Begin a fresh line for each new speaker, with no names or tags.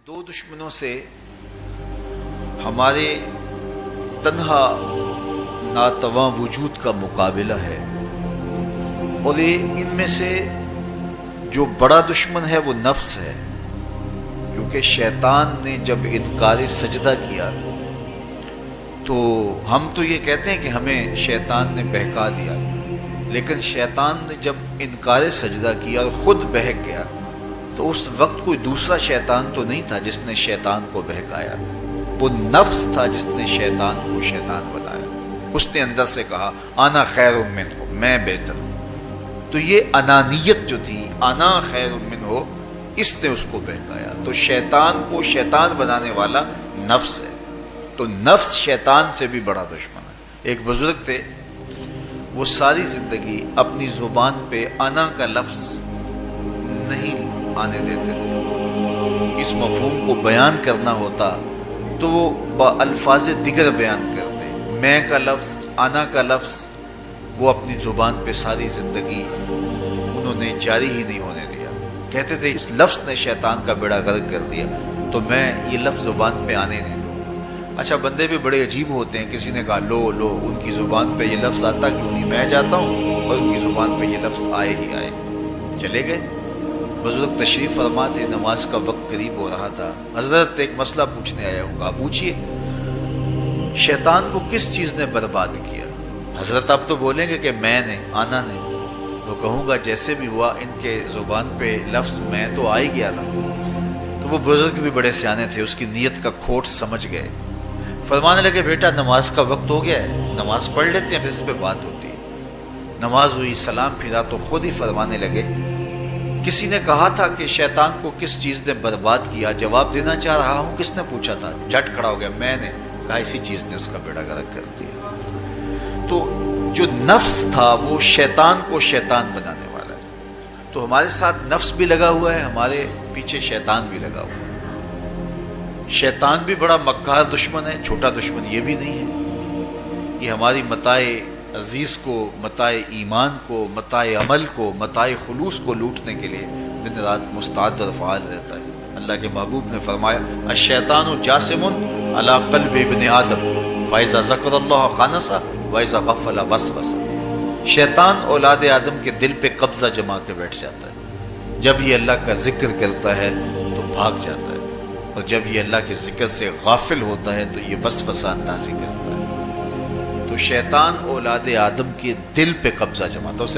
دو دشمنوں سے ہمارے تنہا ناتواں وجود کا مقابلہ ہے، اور ان میں سے جو بڑا دشمن ہے وہ نفس ہے، کیونکہ شیطان نے جب انکار سجدہ کیا تو ہم تو یہ کہتے ہیں کہ ہمیں شیطان نے بہکا دیا، لیکن شیطان نے جب انکار سجدہ کیا اور خود بہک گیا تو اس وقت کوئی دوسرا شیطان تو نہیں تھا جس نے شیطان کو بہکایا، وہ نفس تھا جس نے شیطان کو شیطان بنایا۔ اس نے اندر سے کہا انا خیر منہ، میں بہتر ہوں۔ تو یہ انانیت جو تھی، انا خیر منہ، اس نے اس کو بہکایا۔ تو شیطان کو شیطان بنانے والا نفس ہے، تو نفس شیطان سے بھی بڑا دشمن ہے۔ ایک بزرگ تھے، وہ ساری زندگی اپنی زبان پہ انا کا لفظ نہیں آنے دیتے تھے۔ اس مفہوم کو بیان کرنا ہوتا تو وہ با الفاظ دیگر بیان کرتے، میں کا لفظ، انا کا لفظ، وہ اپنی زبان پہ ساری زندگی انہوں نے جاری ہی نہیں ہونے دیا۔ کہتے تھے اس لفظ نے شیطان کا بیڑا غرق کر دیا، تو میں یہ لفظ زبان پہ آنے نہیں دوں گا۔ اچھا، بندے بھی بڑے عجیب ہوتے ہیں، کسی نے کہا لو ان کی زبان پہ یہ لفظ آتا کیوں نہیں، میں جاتا ہوں اور ان کی زبان پہ یہ لفظ آئے ہی آئے۔ چلے گئے۔ بزرگ تشریف فرما تھے، نماز کا وقت قریب ہو رہا تھا۔ حضرت ایک مسئلہ پوچھنے آیا ہوں گا، پوچھئے شیطان کو کس چیز نے برباد کیا؟ حضرت آپ تو بولیں گے کہ میں نے، آنا نے، تو کہوں گا جیسے بھی ہوا ان کے زبان پہ لفظ میں تو آ ہی گیا نا۔ تو وہ بزرگ بھی بڑے سیانے تھے، اس کی نیت کا کھوٹ سمجھ گئے۔ فرمانے لگے بیٹا نماز کا وقت ہو گیا ہے، نماز پڑھ لیتے ہیں پھر اس پہ بات ہوتی ہے۔ نماز ہوئی، سلام پھرا تو خود ہی فرمانے لگے کسی نے کہا تھا کہ شیطان کو کس چیز نے برباد کیا، جواب دینا چاہ رہا ہوں، کس نے پوچھا تھا؟ جھٹ کھڑا ہو گیا، میں نے کہا اسی چیز نے اس کا بیڑا غرق کر دیا۔ تو جو نفس تھا وہ شیطان کو شیطان بنانے والا ہے۔ تو ہمارے ساتھ نفس بھی لگا ہوا ہے، ہمارے پیچھے شیطان بھی لگا ہوا ہے۔ شیطان بھی بڑا مکار دشمن ہے، چھوٹا دشمن یہ بھی نہیں ہے۔ یہ ہماری متاع عزیز کو، متاع ایمان کو، متاع عمل کو، متاع خلوص کو لوٹنے کے لیے دن رات مستعد اور فعال رہتا ہے۔ اللہ کے محبوب نے فرمایا الشیطان جاسم علی قلب ابن آدم فاذا ذکر اللہ خانسہ واذا غفل وسوسہ۔ شیطان اولاد آدم کے دل پہ قبضہ جما کے بیٹھ جاتا ہے، جب یہ اللہ کا ذکر کرتا ہے تو بھاگ جاتا ہے، اور جب یہ اللہ کے ذکر سے غافل ہوتا ہے تو یہ وسوسہ اندازی کرتا ہے۔ تو شیطان اولاد آدم کے دل پہ قبضہ جماتا ہے، اسے